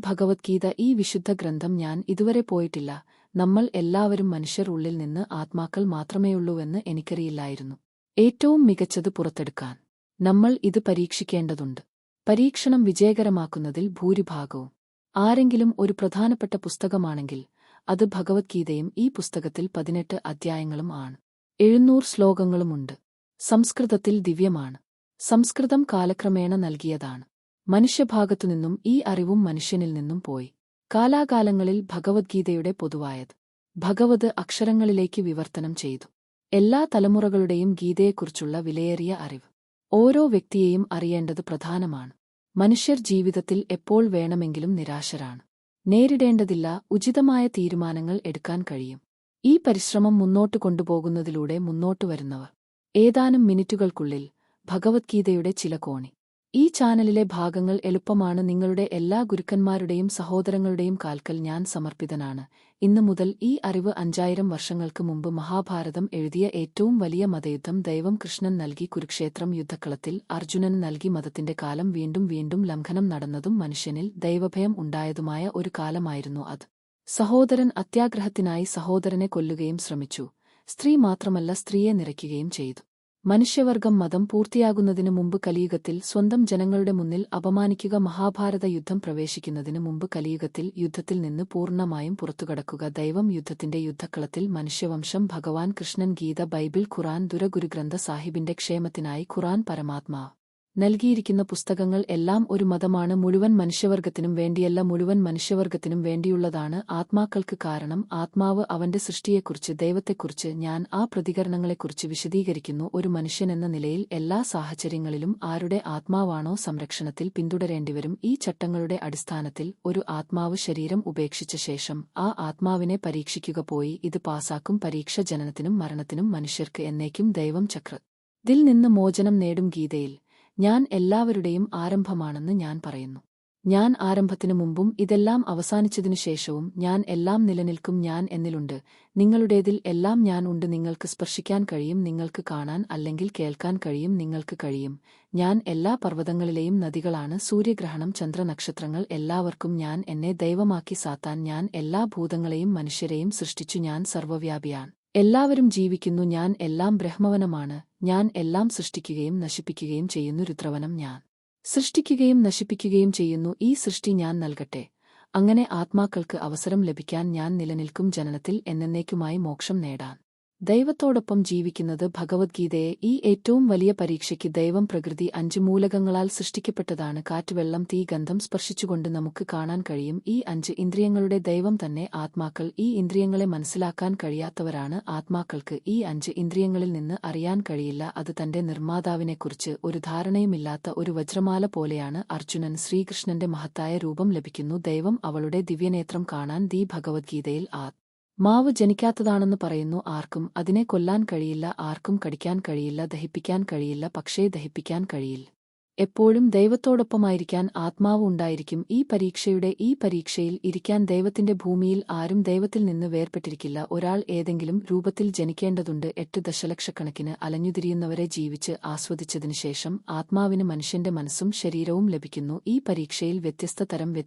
ശ്രീമദ് ഭഗവത്ഗീത ഈ വിശുദ്ധ ഗ്രന്ഥം ഞാൻ ഇതുവരെ പോയിട്ടില്ല. നമ്മൾ എല്ലാവരും മനുഷ്യർ ഉള്ളിൽ നിന്ന് ആത്മാക്കൾ മാത്രമേയുള്ളൂവെന്ന് എനിക്കറിയില്ലായിരുന്നു. ഏറ്റവും മികച്ചത് പുറത്തെടുക്കാൻ നമ്മൾ ഇത് പരീക്ഷിക്കേണ്ടതുണ്ട്. പരീക്ഷണം വിജയകരമാക്കുന്നതിൽ ഭൂരിഭാഗവും ആരെങ്കിലും ഒരു പ്രധാനപ്പെട്ട പുസ്തകമാണെങ്കിൽ അത് ഭഗവത്ഗീതയും ഈ പുസ്തകത്തിൽ 18 അധ്യായങ്ങളും ആണ്. 700 ശ്ലോകങ്ങളുമുണ്ട്. സംസ്കൃതത്തിൽ ദിവ്യമാണ്. സംസ്കൃതം കാലക്രമേണ നൽകിയതാണ്. മനുഷ്യഭാഗത്തുനിന്നും ഈ അറിവും മനുഷ്യനിൽ നിന്നും പോയി. കാലാകാലങ്ങളിൽ ഭഗവദ്ഗീതയുടെ പൊതുവായത് ഭഗവത് അക്ഷരങ്ങളിലേക്ക് വിവർത്തനം ചെയ്തു. എല്ലാ തലമുറകളുടെയും ഗീതയെക്കുറിച്ചുള്ള വിലയേറിയ അറിവ് ഓരോ വ്യക്തിയെയും അറിയേണ്ടത് പ്രധാനമാണ്. മനുഷ്യർ ജീവിതത്തിൽ എപ്പോൾ വേണമെങ്കിലും നിരാശരാണ്. നേരിടേണ്ടതില്ല, ഉചിതമായ തീരുമാനങ്ങൾ എടുക്കാൻ കഴിയും. ഈ പരിശ്രമം മുന്നോട്ട് കൊണ്ടുപോകുന്നതിലൂടെ മുന്നോട്ടു വരുന്നവർ ഏതാനും മിനിറ്റുകൾക്കുള്ളിൽ ഭഗവദ്ഗീതയുടെ ചില കോണി. ഈ ചാനലിലെ ഭാഗങ്ങൾ എളുപ്പമാണ്. നിങ്ങളുടെ എല്ലാ ഗുരുക്കന്മാരുടെയും സഹോദരങ്ങളുടെയും കാൽക്കൽ ഞാൻ സമർപ്പിതനാണ്. ഇന്നു മുതൽ ഈ അറിവ് 5000 വർഷങ്ങൾക്ക് മുമ്പ് മഹാഭാരതം എഴുതിയ ഏറ്റവും വലിയ മതയുദ്ധം ദൈവം കൃഷ്ണൻ നൽകി. കുരുക്ഷേത്രം യുദ്ധക്കളത്തിൽ അർജുനന് നൽകി. മതത്തിന്റെ കാലം വീണ്ടും വീണ്ടും ലംഘനം നടന്നതും മനുഷ്യനിൽ ദൈവഭയം ഉണ്ടായതുമായ ഒരു കാലമായിരുന്നു അത്. സഹോദരൻ അത്യാഗ്രഹത്തിനായി സഹോദരനെ കൊല്ലുകയും ശ്രമിച്ചു. സ്ത്രീ മാത്രമല്ല, സ്ത്രീയെ നിരയ്ക്കുകയും ചെയ്തു. മനുഷ്യവർഗം മതം പൂർത്തിയാകുന്നതിനു മുമ്പ് കലിയുഗത്തിൽ സ്വന്തം ജനങ്ങളുടെ മുന്നിൽ അപമാനിക്കുക. മഹാഭാരത യുദ്ധം പ്രവേശിക്കുന്നതിന് മുമ്പ് കലിയുഗത്തിൽ യുദ്ധത്തിൽ നിന്ന് പൂർണ്ണമായും പുറത്തുകടക്കുക. ദൈവം യുദ്ധത്തിന്റെ യുദ്ധക്കളത്തിൽ മനുഷ്യവംശം ഭഗവാൻ കൃഷ്ണൻ ഗീത, ബൈബിൾ, ഖുറാൻ, ഗുരുഗ്രന്ഥ സാഹിബിന്റെ ക്ഷേമത്തിനായി ഖുറാൻ പരമാത്മാവ് നൽകിയിരിക്കുന്ന പുസ്തകങ്ങൾ എല്ലാം ഒരു മതമാണ്. മുഴുവൻ മനുഷ്യവർഗത്തിനും വേണ്ടിയല്ല, മുഴുവൻ മനുഷ്യവർഗത്തിനും വേണ്ടിയുള്ളതാണ് ആത്മാക്കൾക്ക്. കാരണം ആത്മാവ് അവന്റെ സൃഷ്ടിയെക്കുറിച്ച്, ദൈവത്തെക്കുറിച്ച്, ഞാൻ ആ പ്രതികരണങ്ങളെക്കുറിച്ച് വിശദീകരിക്കുന്നു. ഒരു മനുഷ്യനെന്ന നിലയിൽ എല്ലാ സാഹചര്യങ്ങളിലും ആരുടെ ആത്മാവാണോ സംരക്ഷണത്തിൽ പിന്തുടരേണ്ടിവരും. ഈ ചട്ടങ്ങളുടെ അടിസ്ഥാനത്തിൽ ഒരു ആത്മാവ് ശരീരം ഉപേക്ഷിച്ച ശേഷം ആ ആത്മാവിനെ പരീക്ഷിക്കുക. പോയി ഇത് പാസാക്കും. പരീക്ഷ ജനനത്തിനും മരണത്തിനും മനുഷ്യർക്ക് എന്നേക്കും ദൈവം ചക്രത്തിൽ നിന്ന് മോചനം നേടും. ഗീതയിൽ ഞാൻ എല്ലാവരുടെയും ആരംഭമാണെന്ന് ഞാൻ പറയുന്നു. ഞാൻ ആരംഭത്തിനു മുമ്പും ഇതെല്ലാം അവസാനിച്ചതിനു ശേഷവും ഞാൻ എല്ലാം നിലനിൽക്കും. ഞാൻ എന്നിലുണ്ട്, നിങ്ങളുടേതിൽ എല്ലാം ഞാൻ ഉണ്ട്. നിങ്ങൾക്ക് സ്പർശിക്കാൻ കഴിയും, നിങ്ങൾക്ക് കാണാൻ അല്ലെങ്കിൽ കേൾക്കാൻ കഴിയും, നിങ്ങൾക്ക് കഴിയും. ഞാൻ എല്ലാ പർവ്വതങ്ങളിലെയും നദികളാണ്. സൂര്യഗ്രഹണം, ചന്ദ്രനക്ഷത്രങ്ങൾ എല്ലാവർക്കും ഞാൻ എന്നെ ദൈവമാക്കി. സാത്താൻ ഞാൻ എല്ലാ ഭൂതങ്ങളെയും മനുഷ്യരെയും സൃഷ്ടിച്ചു. ഞാൻ സർവ്വവ്യാപിയാണ്. എല്ലാവരും ജീവിക്കുന്നു. ഞാൻ എല്ലാം ബ്രഹ്മവനമാണ്. ഞാൻ എല്ലാം സൃഷ്ടിക്കുകയും നശിപ്പിക്കുകയും ചെയ്യുന്നു. രുദ്രവനം ഞാൻ സൃഷ്ടിക്കുകയും നശിപ്പിക്കുകയും ചെയ്യുന്നു. ഈ സൃഷ്ടി ഞാൻ നൽകട്ടെ. അങ്ങനെ ആത്മാക്കൾക്ക് അവസരം ലഭിക്കാൻ ഞാൻ നിലനിൽക്കും. ജനനത്തിൽ എന്നേക്കുമായി മോക്ഷം നേടാൻ ദൈവത്തോടൊപ്പം ജീവിക്കുന്നത്. ഭഗവദ്ഗീതയെ ഈ ഏറ്റവും വലിയ പരീക്ഷയ്ക്ക് ദൈവം പ്രകൃതി 5 മൂലകങ്ങളാൽ സൃഷ്ടിക്കപ്പെട്ടതാണ്. കാറ്റ്, വെള്ളം, തീ, ഗന്ധം സ്പർശിച്ചുകൊണ്ട് നമുക്ക് കാണാൻ കഴിയും. ഈ 5 ഇന്ദ്രിയങ്ങളുടെ ദൈവം തന്നെ ആത്മാക്കൾ. ഈ ഇന്ദ്രിയങ്ങളെ മനസ്സിലാക്കാൻ കഴിയാത്തവരാണ് ആത്മാക്കൾക്ക്. ഈ 5 ഇന്ദ്രിയങ്ങളിൽ നിന്ന് അറിയാൻ കഴിയില്ല. അത് തന്റെ നിർമ്മാതാവിനെക്കുറിച്ച് ഒരു ധാരണയുമില്ലാത്ത ഒരു വജ്രമാല പോലെയാണ്. അർജുനൻ ശ്രീകൃഷ്ണന്റെ മഹത്തായ രൂപം ലഭിക്കുന്നു. ദൈവം അവളുടെ ദിവ്യനേത്രം കാണാൻ ഭഗവദ്ഗീതയിൽ മാവ് ജനിക്കാത്തതാണെന്ന് പറയുന്നു. ആർക്കും അതിനെ കൊല്ലാൻ കഴിയില്ല, ആർക്കും കടിക്കാൻ കഴിയില്ല, ദഹിപ്പിക്കാൻ കഴിയില്ല. പക്ഷേ ദഹിപ്പിക്കാൻ കഴിയില്ല. എപ്പോഴും ദൈവത്തോടൊപ്പമായിരിക്കാൻ ആത്മാവ് ഉണ്ടായിരിക്കും. ഈ പരീക്ഷയിൽ ഇരിക്കാൻ ദൈവത്തിന്റെ ഭൂമിയിൽ ആരും ദൈവത്തിൽ നിന്ന് വേർപെട്ടിരിക്കില്ല. ഒരാൾ ഏതെങ്കിലും രൂപത്തിൽ ജനിക്കേണ്ടതുണ്ട്. 8 ദശലക്ഷക്കണക്കിന് അലഞ്ഞുതിരിയുന്നവരെ ജീവിച്ച് ആസ്വദിച്ചതിനുശേഷം ആത്മാവിന് മനുഷ്യന്റെ മനസ്സും ശരീരവും ലഭിക്കുന്നു. ഈ പരീക്ഷയിൽ വ്യത്യസ്ത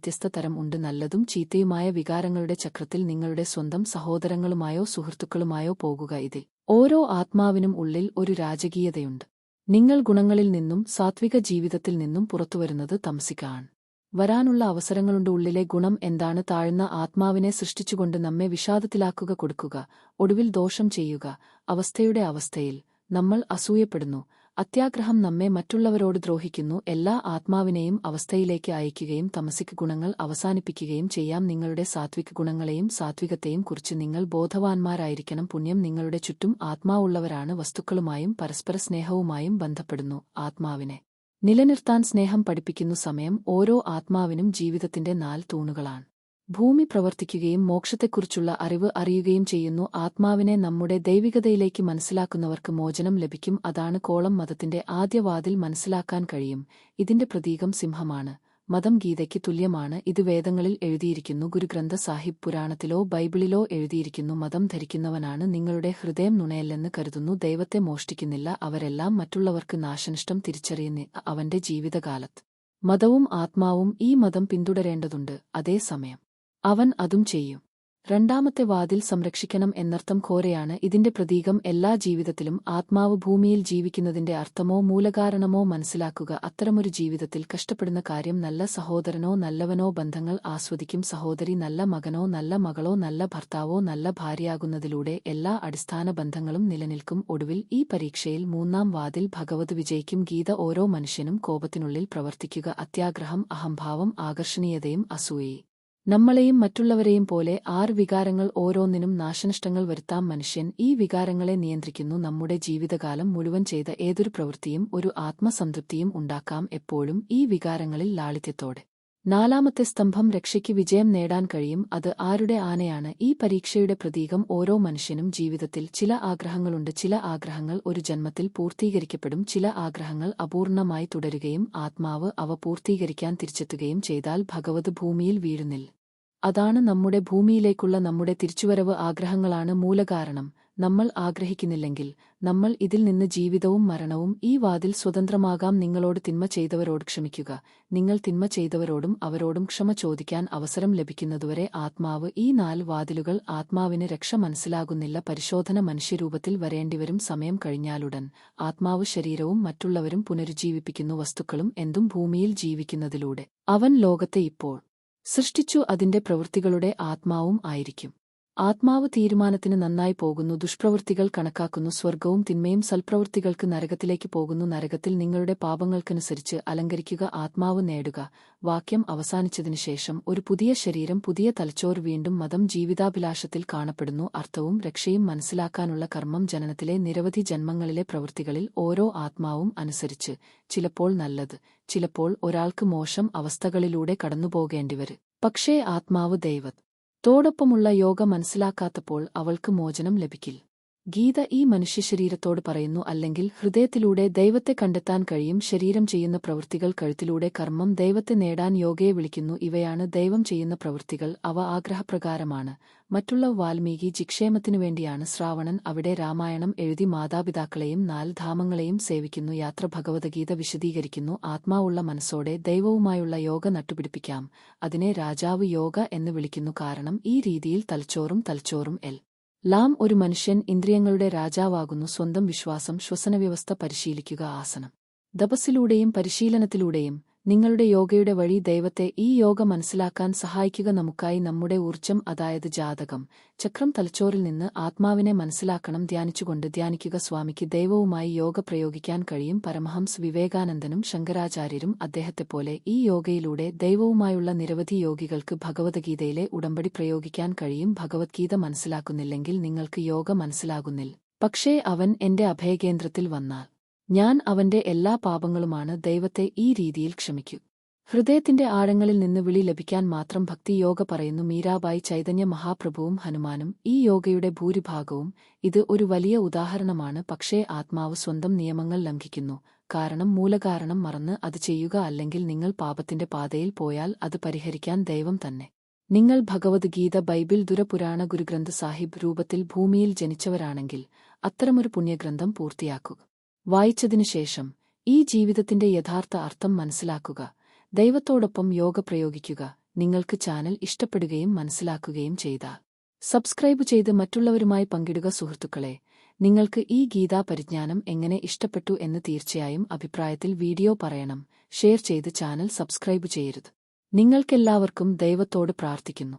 തരം ഉണ്ട്. നല്ലതും ചീത്തയുമായ വികാരങ്ങളുടെ ചക്രത്തിൽ നിങ്ങളുടെ സ്വന്തം സഹോദരങ്ങളുമായോ സുഹൃത്തുക്കളുമായോ പോകുക. ഇതിൽ ഓരോ ആത്മാവിനും ഉള്ളിൽ ഒരു രാജകീയതയുണ്ട്. നിങ്ങൾ ഗുണങ്ങളിൽ നിന്നും സാത്വിക ജീവിതത്തിൽ നിന്നും പുറത്തുവരുന്നത് തമസിക്കാണ്. വരാനുള്ള അവസരങ്ങളുണ്ട്. ഉള്ളിലെ ഗുണം എന്താണ്? താഴ്ന്ന ആത്മാവിനെ സൃഷ്ടിച്ചുകൊണ്ട് നമ്മെ വിഷാദത്തിലാക്കുക, കൊടുക്കുക, ഒടുവിൽ ദോഷം ചെയ്യുക. അവസ്ഥയിൽ നമ്മൾ അസൂയപ്പെടുന്നു. അത്യാഗ്രഹം നമ്മെ മറ്റുള്ളവരോട് ദ്രോഹിക്കുന്നു. എല്ലാ ആത്മാവിനെയും അവസ്ഥയിലേക്ക് അയക്കുകയും തമസിക് ഗുണങ്ങൾ അവസാനിപ്പിക്കുകയും ചെയ്യാം. നിങ്ങളുടെ സാത്വിക ഗുണങ്ങളെയും സാത്വികത്തെയും കുറിച്ച് നിങ്ങൾ ബോധവാന്മാരായിരിക്കണം. പുണ്യം നിങ്ങളുടെ ചുറ്റും ആത്മാവുള്ളവരാണ് വസ്തുക്കളുമായും പരസ്പര സ്നേഹവുമായും ബന്ധപ്പെടുന്നു. ആത്മാവിനെ നിലനിർത്താൻ സ്നേഹം പഠിപ്പിക്കുന്നു. സമയം ഓരോ ആത്മാവിനും ജീവിതത്തിന്റെ 4 തൂണുകളാണ്. ഭൂമി പ്രവർത്തിക്കുകയും മോക്ഷത്തെക്കുറിച്ചുള്ള അറിവ് അറിയുകയും ചെയ്യുന്നു. ആത്മാവിനെ നമ്മുടെ ദൈവികതയിലേക്ക് മനസ്സിലാക്കുന്നവർക്ക് മോചനം ലഭിക്കും. അതാണ് കോളം. മതത്തിന്റെ ആദ്യ വാതിൽ മനസ്സിലാക്കാൻ കഴിയും. ഇതിന്റെ പ്രതീകം സിംഹമാണ്. മതം ഗീതയ്ക്ക് തുല്യമാണ്. ഇത് വേദങ്ങളിൽ എഴുതിയിരിക്കുന്നു. ഗുരുഗ്രന്ഥ സാഹിബ് പുരാണത്തിലോ ബൈബിളിലോ എഴുതിയിരിക്കുന്നു. മതം ധരിക്കുന്നവനാണ് നിങ്ങളുടെ ഹൃദയം നുണയല്ലെന്ന് കരുതുന്നു. ദൈവത്തെ മോഷ്ടിക്കുന്നില്ല. അവരെല്ലാം മറ്റുള്ളവർക്ക് നാശനഷ്ടം തിരിച്ചറിയുന്ന അവന്റെ ജീവിതകാലത്ത് മതവും ആത്മാവും ഈ മതം പിന്തുടരേണ്ടതുണ്ട്. അതേസമയം അവൻ അതും ചെയ്യും. രണ്ടാമത്തെ വാതിൽ സംരക്ഷിക്കണം എന്നർത്ഥം ഘോരയാണ്. ഇതിന്റെ പ്രതീകം എല്ലാ ജീവിതത്തിലും ആത്മാവ് ഭൂമിയിൽ ജീവിക്കുന്നതിന്റെ അർത്ഥമോ മൂലകാരണമോ മനസ്സിലാക്കുക. അത്തരമൊരു ജീവിതത്തിൽ കഷ്ടപ്പെടുന്ന കാര്യം നല്ല സഹോദരനോ നല്ലവനോ ബന്ധങ്ങൾ ആസ്വദിക്കും. സഹോദരി നല്ല മകനോ നല്ല മകളോ നല്ല ഭർത്താവോ നല്ല ഭാര്യയാകുന്നതിലൂടെ എല്ലാ അടിസ്ഥാന ബന്ധങ്ങളും നിലനിൽക്കും. ഒടുവിൽ ഈ പരീക്ഷയിൽ മൂന്നാം വാതിൽ ഭഗവത് വിജയിക്കും. ഗീത ഓരോ മനുഷ്യനും കോപത്തിനുള്ളിൽ പ്രവർത്തിക്കുക അത്യാഗ്രഹം, അഹംഭാവം, ആകർഷണീയതയും അസൂയയും. നമ്മളെയും മറ്റുള്ളവരെയും പോലെ 6 വികാരങ്ങൾ ഓരോന്നിനും നാശനഷ്ടങ്ങൾ വരുത്താം. മനുഷ്യൻ ഈ വികാരങ്ങളെ നിയന്ത്രിക്കുന്നു. നമ്മുടെ ജീവിതകാലം മുഴുവൻ ചെയ്ത ഏതൊരു പ്രവൃത്തിയും ഒരു ആത്മസംതൃപ്തിയും ഉണ്ടാക്കാം, എപ്പോഴും ഈ വികാരങ്ങളിൽ ലാളിത്യത്തോടെ. നാലാമത്തെ സ്തംഭം രക്ഷയ്ക്ക് വിജയം നേടാൻ കഴിയും. അത് ആരുടെ ആനയാണ്? ഈ പരീക്ഷയുടെ പ്രതീകം ഓരോ മനുഷ്യനും ജീവിതത്തിൽ ചില ആഗ്രഹങ്ങളുണ്ട്. ചില ആഗ്രഹങ്ങൾ ഒരു ജന്മത്തിൽ പൂർത്തീകരിക്കപ്പെടും. ചില ആഗ്രഹങ്ങൾ അപൂർണമായി തുടരുകയും ആത്മാവ് അവ പൂർത്തീകരിക്കാൻ തിരിച്ചെത്തുകയും ചെയ്താൽ ഭഗവത് ഭൂമിയിൽ വീഴുന്നില്ല. അതാണ് നമ്മുടെ ഭൂമിയിലേക്കുള്ള നമ്മുടെ തിരിച്ചുവരവ്. ആഗ്രഹങ്ങളാണ് മൂലകാരണം. നമ്മൾ ആഗ്രഹിക്കുന്നില്ലെങ്കിൽ നമ്മൾ ഇതിൽ നിന്ന് ജീവിതവും മരണവും. ഈ വാതിൽ സ്വതന്ത്രമാകാം. നിങ്ങളോട് തിന്മ ചെയ്തവരോട് ക്ഷമിക്കുക. നിങ്ങൾ തിന്മ ചെയ്തവരോടും അവരോടും ക്ഷമ ചോദിക്കാൻ അവസരം ലഭിക്കുന്നതുവരെ ആത്മാവ്. ഈ 4 വാതിലുകൾ. ആത്മാവിന് രക്ഷ മനസ്സിലാകുന്നില്ല. പരിശോധന മനുഷ്യരൂപത്തിൽ വരേണ്ടിവരും. സമയം കഴിഞ്ഞാലുടൻ ആത്മാവ് ശരീരവും മറ്റുള്ളവരും പുനരുജ്ജീവിപ്പിക്കുന്നു. വസ്തുക്കളും എന്തും ഭൂമിയിൽ ജീവിക്കുന്നതിലൂടെ അവൻ ലോകത്തെ ഇപ്പോൾ സൃഷ്ടിച്ചു. അതിന്റെ പ്രവൃത്തികളുടെ ആത്മാവും ആയിരിക്കും. ആത്മാവ് തീരുമാനത്തിന് നന്നായി പോകുന്നു. ദുഷ്പ്രവൃത്തികൾ കണക്കാക്കുന്നു. സ്വർഗവും തിന്മയും സൽപ്രവൃത്തികൾക്ക് നരകത്തിലേക്ക് പോകുന്നു. നരകത്തിൽ നിങ്ങളുടെ പാപങ്ങൾക്കനുസരിച്ച് അലങ്കരിക്കുക. ആത്മാവ് നേടുക. വാക്യം അവസാനിച്ചതിനുശേഷം ഒരു പുതിയ ശരീരം, പുതിയ തലച്ചോറ്. വീണ്ടും മതം ജീവിതാഭിലാഷത്തിൽ കാണപ്പെടുന്നു. അർത്ഥവും രക്ഷയും മനസ്സിലാക്കാനുള്ള കർമ്മം. ജനനത്തിലെ നിരവധി ജന്മങ്ങളിലെ പ്രവൃത്തികളിൽ ഓരോ ആത്മാവും അനുസരിച്ച് ചിലപ്പോൾ നല്ലത്, ചിലപ്പോൾ ഒരാൾക്ക് മോശം അവസ്ഥകളിലൂടെ കടന്നുപോകേണ്ടിവരും. പക്ഷേ ആത്മാവ് ദൈവത്തോടൊപ്പമുള്ള യോഗ മനസ്സിലാക്കാത്തപ്പോൾ അവൾക്ക് മോചനം ലഭിക്കില്ല. ഗീത ഈ മനുഷ്യശരീരത്തോട് പറയുന്നു. അല്ലെങ്കിൽ ഹൃദയത്തിലൂടെ ദൈവത്തെ കണ്ടെത്താൻ കഴിയും. ശരീരം ചെയ്യുന്ന പ്രവൃത്തികൾ, കഴുത്തിലൂടെ കർമ്മം. ദൈവത്തെ നേടാൻ യോഗയെ വിളിക്കുന്നു. ഇവയാണ് ദൈവം ചെയ്യുന്ന പ്രവൃത്തികൾ. അവ ആഗ്രഹപ്രകാരമാണ്. മറ്റുള്ള വാൽമീകി ജിക്ഷേമത്തിനു വേണ്ടിയാണ്. ശ്രാവണൻ അവിടെ രാമായണം എഴുതി. മാതാപിതാക്കളെയും 4 ധാമങ്ങളെയും സേവിക്കുന്നു. യാത്ര ഭഗവദ്ഗീത വിശദീകരിക്കുന്നു. ആത്മാവുള്ള മനസ്സോടെ ദൈവവുമായുള്ള യോഗ നട്ടുപിടിപ്പിക്കാം. അതിനെ രാജാവ് യോഗ എന്ന് വിളിക്കുന്നു. കാരണം ഈ രീതിയിൽ തലച്ചോറും ലാം ഒരു മനുഷ്യൻ ഇന്ദ്രിയങ്ങളുടെ രാജാവാകുന്നു. സ്വന്തം വിശ്വാസം, ശ്വസനവ്യവസ്ഥ പരിശീലിക്കുക. ആസനം, തപസ്സിലൂടെയും പരിശീലനത്തിലൂടെയും നിങ്ങളുടെ യോഗയുടെ വഴി ദൈവത്തെ. ഈ യോഗ മനസ്സിലാക്കാൻ സഹായിക്കുക നമുക്കായി. നമ്മുടെ ഊർജ്ജം, അതായത് ജാതകം ചക്രം, തലച്ചോറിൽ നിന്ന് ആത്മാവിനെ മനസ്സിലാക്കണം. ധ്യാനിക്കുക. സ്വാമിക്ക് ദൈവവുമായി യോഗ പ്രയോഗിക്കാൻ കഴിയും. പരമഹംസ് വിവേകാനന്ദനും ശങ്കരാചാര്യരും അദ്ദേഹത്തെപ്പോലെ ഈ യോഗയിലൂടെ ദൈവവുമായുള്ള നിരവധി യോഗികൾക്ക് ഭഗവദ്ഗീതയിലെ ഉടമ്പടി പ്രയോഗിക്കാൻ കഴിയും. ഭഗവദ്ഗീത മനസ്സിലാക്കുന്നില്ലെങ്കിൽ നിങ്ങൾക്ക് യോഗ മനസ്സിലാകുന്നില്ല. പക്ഷേ അവൻ എന്റെ അഭയകേന്ദ്രത്തിൽ വന്നാൽ ഞാൻ അവന്റെ എല്ലാ പാപങ്ങളുമാണ്. ദൈവത്തെ ഈ രീതിയിൽ ക്ഷമിക്കൂ. ഹൃദയത്തിന്റെ ആഴങ്ങളിൽ നിന്ന് വിളി ലഭിക്കാൻ മാത്രം ഭക്തി. യോഗ പറയുന്നു. മീരാബായി, ചൈതന്യ മഹാപ്രഭുവും ഹനുമാനും ഈ യോഗയുടെ ഭൂരിഭാഗവും. ഇത് ഒരു വലിയ ഉദാഹരണമാണ്. പക്ഷേ ആത്മാവ് സ്വന്തം നിയമങ്ങൾ ലംഘിക്കുന്നു. കാരണം മൂലകാരണം മറന്ന് അത് ചെയ്യുക. അല്ലെങ്കിൽ നിങ്ങൾ പാപത്തിന്റെ പാതയിൽ പോയാൽ അത് പരിഹരിക്കാൻ ദൈവം തന്നെ. നിങ്ങൾ ഭഗവദ്ഗീത, ബൈബിൾ, ദുരപുരാണ, ഗുരുഗ്രന്ഥ സാഹിബ് രൂപത്തിൽ ഭൂമിയിൽ ജനിച്ചവരാണെങ്കിൽ അത്തരമൊരു പുണ്യഗ്രന്ഥം പൂർത്തിയാക്കുക. വായിച്ചതിനുശേഷം ഈ ജീവിതത്തിന്റെ യഥാർത്ഥ അർത്ഥം മനസ്സിലാക്കുക. ദൈവത്തോടൊപ്പം യോഗ പ്രയോഗിക്കുക. നിങ്ങൾക്ക് ചാനൽ ഇഷ്ടപ്പെടുകയും മനസ്സിലാക്കുകയും ചെയ്താൽ സബ്സ്ക്രൈബ് ചെയ്ത് മറ്റുള്ളവരുമായി പങ്കിടുക. സുഹൃത്തുക്കളെ, നിങ്ങൾക്ക് ഈ ഗീതാ പരിജ്ഞാനം എങ്ങനെ ഇഷ്ടപ്പെട്ടു എന്ന് തീർച്ചയായും അഭിപ്രായത്തിൽ വീഡിയോ പറയണം. ഷെയർ ചെയ്ത് ചാനൽ സബ്സ്ക്രൈബ് ചെയ്യരുത്. നിങ്ങൾക്കെല്ലാവർക്കും ദൈവത്തോട് പ്രാർത്ഥിക്കുന്നു.